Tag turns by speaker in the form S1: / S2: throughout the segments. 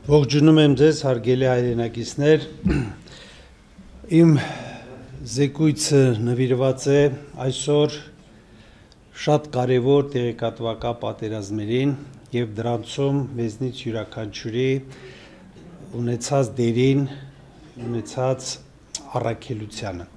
S1: Ողջունում եմ ձեզ, հարգելի հայրենակիցներ, իմ զեկույցը նվիրված է այսօր շատ կարևոր տեղեկատվական պատերազմներին և դրանցում մեզնից յուրաքանչյուրի ունեցած դերին, ունեցած առաքելությանը։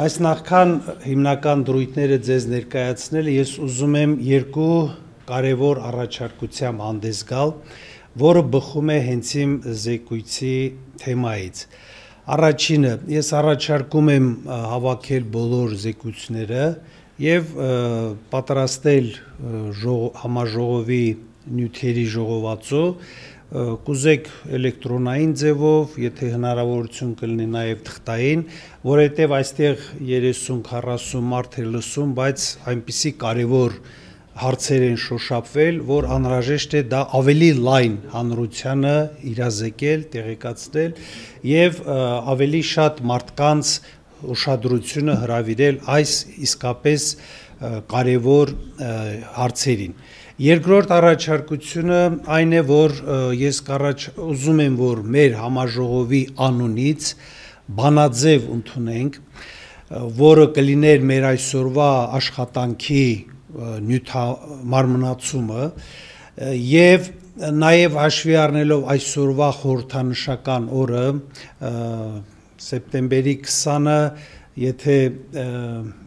S1: Բայց նախքան հիմնական դրույթները ձեզ ներկայացնելը, ես ուզում եմ երկու կարևոր առաջարկությամբ հանդես գալ, որը բխում է հենց իմ զեկույցի թեմայից։ Առաջինը, ես առաջարկում եմ հավաքել բոլոր զեկույցները և պատրաստել համաժողովի նյութերի ժողովածու, կուզեք էլեկտրոնային ձևով, եթե հնարավորություն կլինի նաև թղթային, որովհետև այստեղ 30-40 մարդ է լսում, բայց այնպիսի կարևոր հարցեր են շոշափվել, որ անհրաժեշտ է դա ավելի լայն հանրությանը իրազեկել, տեղեկացնել և ավելի շատ մարդկանց ուշադրությունը հրավիրել այս իսկապես կարևոր հարցերին։ Երկրորդ առաջարկությունը այն է, որ ես ուզում եմ, որ մեր համաժողովի անունից բանաձև ընդունենք, որը կլիներ մեր այսօրվա աշխատանքի մարմնացումը և նաև հաշվի առնելով այսօրվա խորհրդանշական օրը, սեպտեմբերի 20-ը, եթե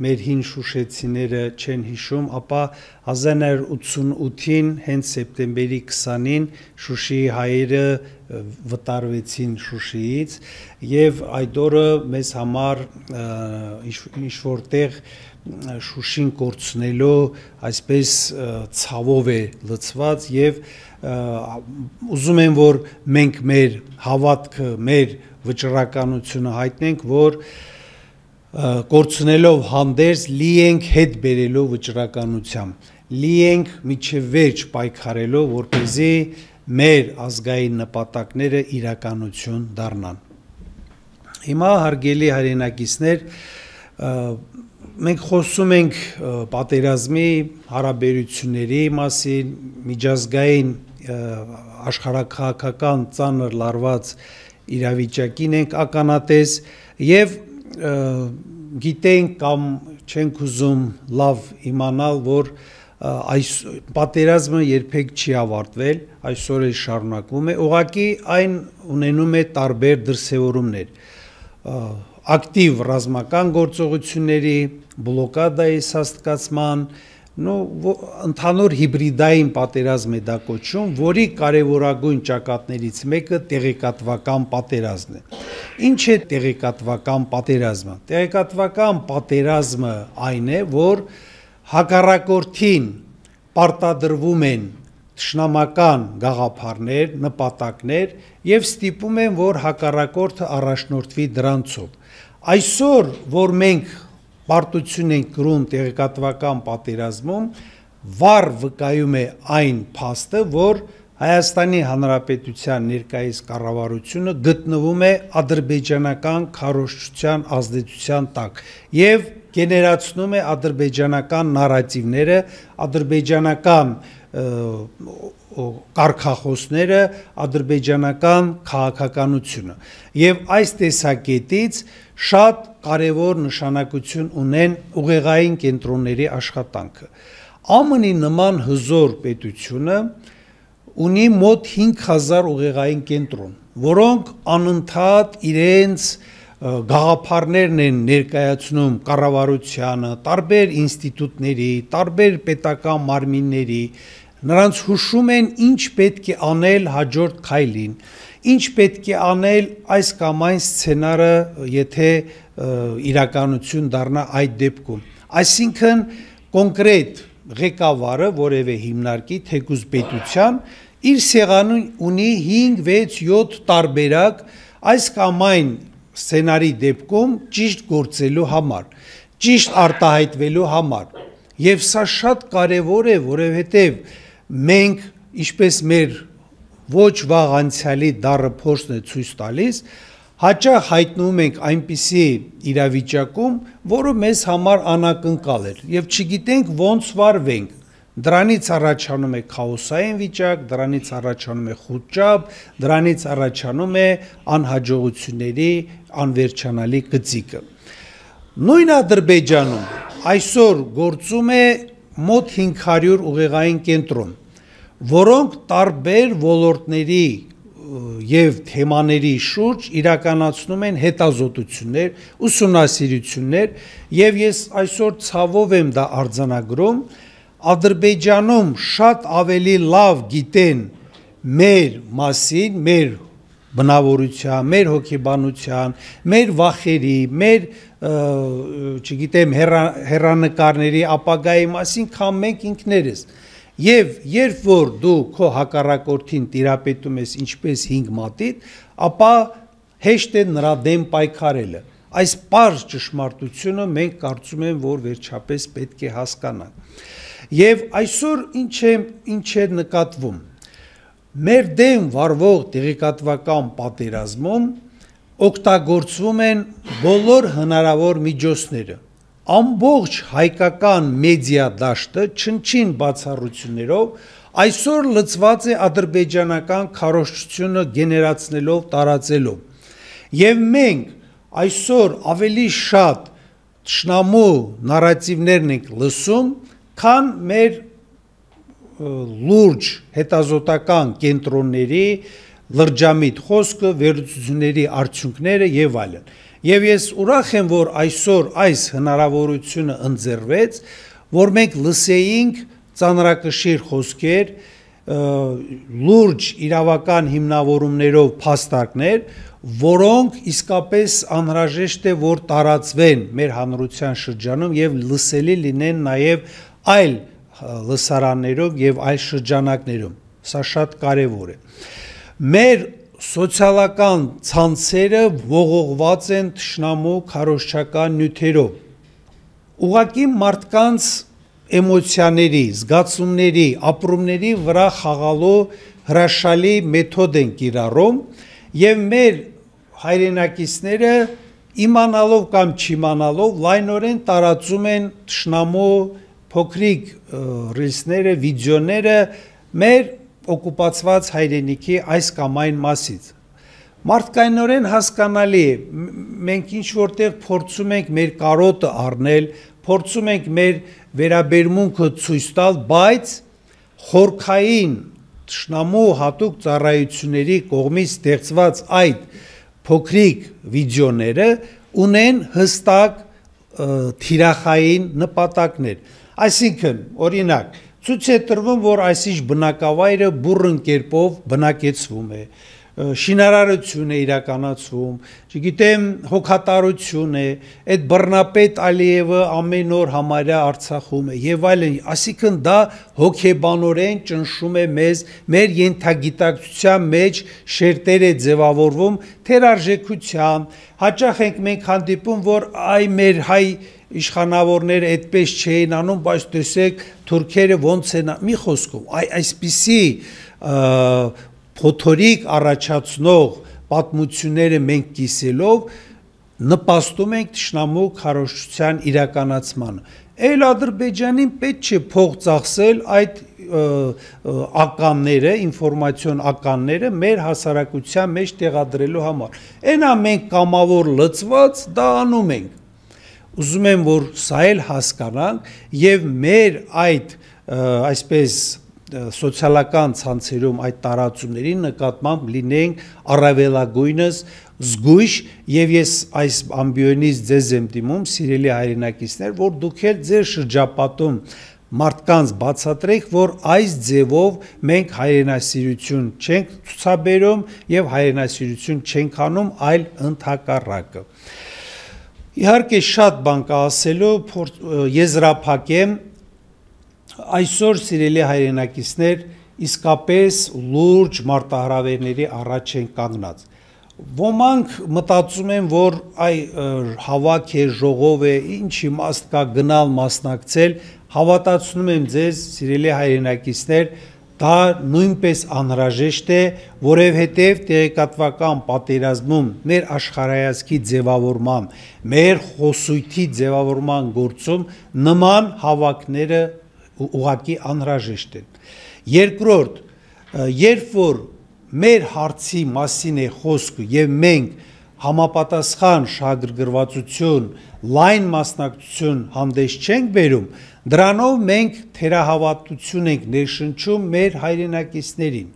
S1: մեր հին շուշեցիները չեն հիշում, ապա 1988-ին հենց սեպտեմբերի 20-ին Շուշիի հայերը վտարվեցին Շուշիից և այդ օրը մեզ համար ինչ-որտեղ Շուշին կորցնելու այսպես ցավով է լցված և ուզում եմ, որ մենք մեր հավատքը, մեր վճռականությունը հայտնենք, որ կորցնելով հանդերձ լի ենք հետ բերելով վճռականությամբ, լի ենք մինչև վերջ պայքարելով, որպեսզի մեր ազգային նպատակները իրականություն դառնան։ Հիմա հարգելի հայրենակիցներ, մենք խոսում ենք պատերազմի հարաբերությունների մասին, միջազգային աշխարհաքաղաքական ծանր լարված իրավիճակին ենք ականատես և գիտենք կամ չենք ուզում լավ իմանալ, որ այս պատերազմը երբեք չի ավարտվել, այսօր էլ շարունակվում է, ուղղակի այն ունենում է տարբեր դրսևորումներ, ակտիվ ռազմական գործողությունների, բլոկադայի սաստկացման, ընդհանուր հիբրիդային պատերազմ է դա կոչվում, որի կարևորագույն ճակատներից մեկը տեղեկատվական պատերազմն է։ Ինչ է տեղեկատվական պատերազմը։ Տեղեկատվական պատերազմը այն է, որ հակառակորդին պարտադրվում են թշնամական գաղափարներ, նպատակներ և ստիպում են, որ հակառակորդը առաջնորդվի դրանցով։ Այսօր, որ մենք պարտություն ենք կրում տեղեկատվական պատերազմում, վառ վկայում է այն փաստը, որ Հայաստանի Հանրապետության ներկայիս կառավարությունը գտնվում է ադրբեջանական քարոզչության ազդեցության տակ և գեներացնում է ադրբեջանական նարատիվները, ադրբեջանական կարգախոսները, ադրբեջանական քաղաքականությունը և այս տեսակետից շատ կարևոր նշանակություն ունեն ուղեղային կենտրոնների աշխատանքը։ ԱՄՆ-ի նման հզոր պետությունը ունի մոտ 5000 ուղեղային կենտրոն, որոնք անընդհատ իրենց գաղափարներն են ներկայացնում կառավարությանը, տարբեր ինստիտուտների, տարբեր պետական մարմինների, նրանց հուշում են ինչ պետք է անել հաջորդ քայլին, ինչ պետք է անել այս կամ այն սցենարը, եթե իրականություն դառնա այդ դեպքում։ Այսինքն կոնկրետ ղեկավարը որևէ հիմնարկի, թեկուզ պետության, իր սեղանում ունի 5, 6, 7 տարբերակ այս կամ այն սցենարի դեպքում ճիշտ գործելու համար, ճիշտ արտահայտվելու համար։ Եվ սա շատ կարևոր է, որովհետև մենք, ինչպես մեր ոչ վաղ անցյալի դառը փորձն է ցույց տալիս, հաճախ հայտնվում ենք այնպիսի իրավիճակում, որը մեզ համար անակնկալ էր և չգիտենք ոնց վարվենք, Դրանից առաջանում է քաոսային վիճակ, դրանից առաջանում է խուճապ, դրանից առաջանում է անհաջողությունների անվերջանալի գծիկը։ Նույն Ադրբեջանում այսօր գործում է մոտ 500 ուղեղային կենտրոն, որոնք տարբեր ոլորտների եւ թեմաների շուրջ իրականացնում են հետազոտություններ, ուսումնասիրություններ, եւ ես այսօր ցավով եմ դա արձանագրում, Ադրբեջանում շատ ավելի լավ գիտեն մեր մասին, մեր բնավորության, մեր հոգեբանության, մեր վախերի, մեր չգիտեմ հեռանկարների ապագայի մասին, քան մենք ինքներս։ Եվ երբ որ դու քո հակառակորդին տիրապետում ես ինչպես 5 մատիտ, ապա հեշտ է նրա դեմ պայքարելը։ Այս պարզ ճշմարտությունը մենք կարծում եմ, որ վերջապես պետք է հասկանանք։ Եվ այսօր ինչ է նկատվում։ Մեր դեմ վարվող տեղեկատվական պատերազմում օգտագործվում են բոլոր հնարավոր միջոցները։ Ամբողջ հայկական մեդիա դաշտը չնչին բացառություններով այսօր լծված է ադրբեջանական քարոզչությունը գեներացնելով, տարածելով։ Եվ մենք այսօր ավելի շատ թշնամու նարատիվներն ենք լսում, քան մեր լուրջ հետազոտական կենտրոնների լրջամիտ խոսքը, վերլուծությունների արդյունքները եւ այլն։ Եվ ես ուրախ եմ, որ այսօր այս հնարավորությունը ընձեռվեց, որ մենք լսեինք ծանրակշիռ խոսքեր, լուրջ իրավական հիմնավորումներով փաստարկներ, որոնք իսկապես անհրաժեշտ է, որ տարածվեն մեր հանրության շրջանում եւ լսելի լինեն նաեւ այլ լսարաններով եւ այլ շրջանակներում։ Սա շատ կարեւոր է։ Մեր սոցիալական ցանցերը ողողված են թշնամու քարոզչական նյութերով։ Ուղղակի մարդկանց էմոցիաների, զգացումների, ապրումների վրա խաղալու հրաշալի մեթոդ են կիրառում եւ մեր հայրենակիցները իմանալով կամ չիմանալով լայնորեն տարածում են թշնամու փոքրիկ ռիլսները, վիդեոները մեր օկուպացված հայրենիքի այս կամ այն մասից։ Մարդկայնորեն հասկանալի է, մենք ինչ որտեղ փորձում ենք մեր կարոտը առնել, փորձում ենք մեր վերաբերմունքը ցույց տալ, բայց խորքային թշնամու հատուկ ծառայությունների կողմից ստեղծված այդ փոքրիկ վիդեոները ունեն հստակ թիրախային նպատակներ։ Այսինքն, օրինակ, ցույց է տրվում, որ այսինչ բնակավայրը բուռն կերպով բնակեցվում է, շինարարություն է իրականացվում, չգիտեմ, հոգատարություն է, այդ բռնապետ Ալիևը ամեն օր համարյա Արցախում է եւ այլն, այսինքն դա հոգեբանորեն ճնշում է մեզ, մեր ենթագիտակցության մեջ շերտեր է ձևավորվում թերարժեքության, հաճախ ենք մենք հանդիպում, որ այ մեր հայ իշխանավորները այդպես չէին անում, բայց տեսեք թուրքերը ոնց են, մի խոսքով, այսպիսի փոթորիկ առաջացնող պատմությունները մենք կիսելով նպաստում ենք թշնամու քարոզչության իրականացմանը։ Այլ Ադրբեջանին պետք չէ փող ծախսել այդ ականները, ինֆորմացիոն ականները մեր հասարակության մեջ տեղադրելու համար։ Այնա մենք կամավոր լծված դա անում ենք։ Ուզում եմ, որ սա էլ հասկանանք եւ մեր այդ այսպես սոցիալական ցանցերում այդ տարածումների նկատմամբ լինենք առավելագույնս զգույշ եւ ես այս ամբիոնից ձեզ եմ դիմում, սիրելի հայրենակիցներ, որ դուք էլ ձեր շրջապատում մարդկանց բացատրեք, որ այս ձևով մենք հայրենասիրություն չենք ցուցաբերում եւ հայրենասիրություն չենք անում, այլ ընդհակառակը։ Իհարկե շատ բան կա ասելու, եզրափակեմ, այսօր սիրելի հայրենակիցներ, իսկապես լուրջ մարտահրավերների առաջ են կանգնած։ Ոմանք մտածում են, որ այ հավաք է, ժողով է, ինչ իմաստ կա գնալ մասնակցել, հավատացնում եմ ձեզ, սիրելի հայրենակիցներ, դա նույնպես անհրաժեշտ է, որովհետև տեղեկատվական պատերազմում մեր աշխարհայացքի ձևավորման, մեր խոսույթի ձևավորման գործում նման հավաքները ուղղակի անհրաժեշտ են։ Երկրորդ, երբ որ մեր հարցի մասին է խոսքը եւ մենք համապատասխան շահագրգռվածություն, լայն մասնակցություն հանդես չենք բերում, դրանով մենք թերահավատություն ենք ներշնչում մեր հայրենակիցներին,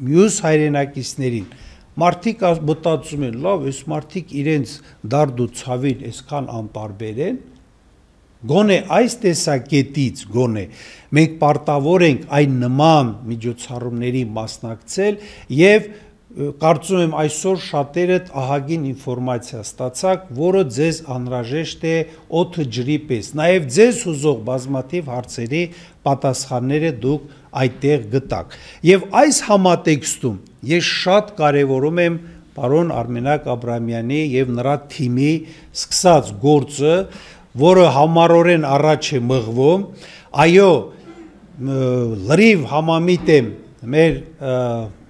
S1: մյուս հայրենակիցներին։ Մարդիկ մտածում են, լավ, այս մարդիկ իրենց դարդ ու ցավին այսքան անտարբեր են, գոնե այս տեսակետից գոնե մենք պարտավոր ենք այն նման միջոցառումների մասնակցել եւ կարծում եմ այսօր շատերդ ահագին ինֆորմացիա ստացաք, որը ձեզ անհրաժեշտ է օդը ջրի պես։ Նաև ձեզ հուզող բազմաթիվ հարցերի պատասխանները դուք այդտեղ գտաք։ Եվ այս համատեքստում ես շատ կարևորում եմ պարոն Արմենակ Աբրահամյանի եւ նրա թիմի սկսած գործը, որը համառորեն առաջ է մղվում, այո, լրիվ համամիտ եմ մեր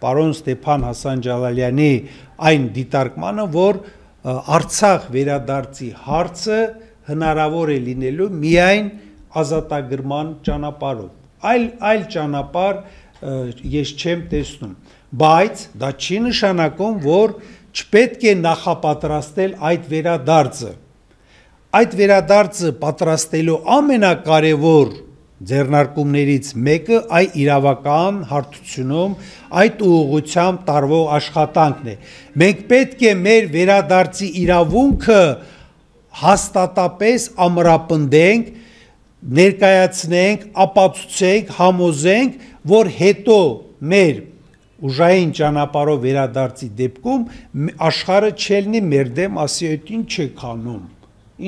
S1: պարոն Ստեփան Հասանջալալյանի այն դիտարկմանը, որ Արցախ վերադարձի հարցը հնարավոր է լինելու միայն ազատագրման ճանապարհով։ Այլ ճանապարհ ես չեմ տեսնում, բայց դա չի նշանակում, որ չպետք է նախապատրաստել այդ վերադարձը։ Այդ վերադարձը պատրաստելու ամենակարևոր ձեռնարկումներից մեկը այ իրավական հարթությունում այդ ուղղությամբ տարվող աշխատանքն է։ Մենք պետք է մեր վերադարձի իրավունքը հաստատապես ամրապնդենք, ներկայացնենք, ապացուցենք, համոզենք, որ հետո մեր ուժային ճանապարհով վերադարձի դեպքում աշխարհը չելնի մեր դեմ, ասի այդ ինչ եք անում,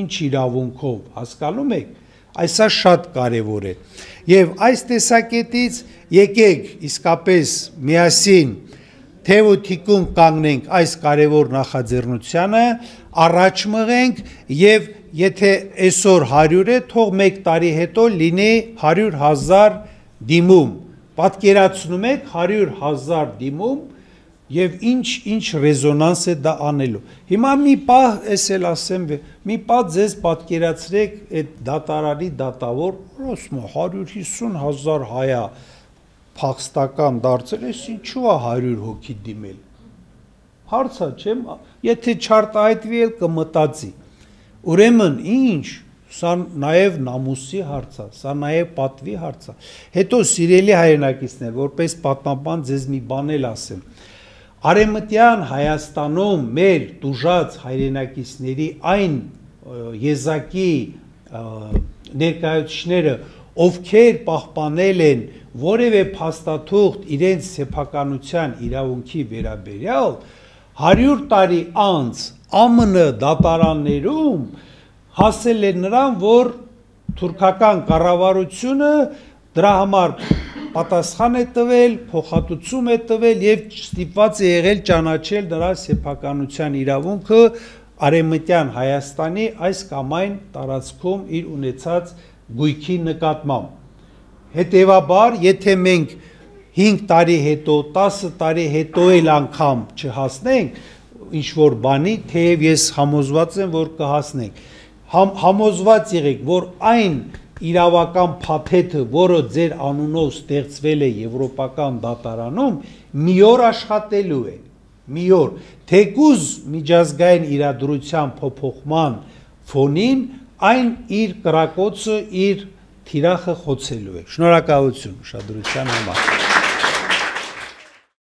S1: ինչ իրավունքով, հասկանում եք։ Այսա շատ կարևոր է։ Եվ այս տեսակետից եկեք իսկապես միասին թև ու թիկուն կանգնենք այս կարևոր նախաձեռնությանը, առաջ մղենք եւ եթե այսօր 100 է, թող 1 տարի հետո լինի 100,000 դիմում։ Պատկերացնում եք 100,000 դիմում եւ ինչ ռեզոնանս է դա անելու։ Հիմա մի պահ էսել ասեմ, մի պահ ձեզ պատկերացրեք այդ դատարանի դատավոր, ասում 150,000 հայա փախստական դարձել, էս ինչու է 100 հոգի դիմել։ Հարցա չեմ, եթե չարտահայտվի էլ կմտածի։ Ուրեմն ինչ, սա նաև նամուսի հարց է, սա նաև պատվի հարց է։ Հետո սիրելի հայրենակիցներ, որպես պատմաբան ձեզ մի բան էլ ասեմ։ Արևմտյան Հայաստանում մեր տուժած հայրենակիցների այն եզակի ներկայացուցիչները, ովքեր պահպանել են որևէ փաստաթուղթ իրենց սեփականության իրավունքի վերաբերյալ, 100 տարի անց ԱՄՆ դատարաններում հասել է նրան, որ թուրքական կառավարությունը դրա համար պատասխան է տվել, փոխհատուցում է տվել եւ ստիպված է եղել ճանաչել նրա սեփականության իրավունքը Արևմտյան Հայաստանի այս կամ այն տարածքում իր ունեցած գույքի նկատմամբ։ Հետևաբար, եթե մենք 5 տարի հետո, 10 տարի հետո էլ անգամ չհասնենք ինչ որ բանի, թեև ես համոզված եմ, որ կհասնենք։ Համոզված եղեք, որ այն իրավական փաթեթը, որը ձեր անունով ստեղծվել է եվրոպական դատարանում, մի օր աշխատելու է, մի օր, թեկուզ միջազգային իրադրության փոփոխման ֆոնին, այն իր կրակոցը, իր թիրախը խոցելու է։ Շնորհակալություն ուշադրության համար։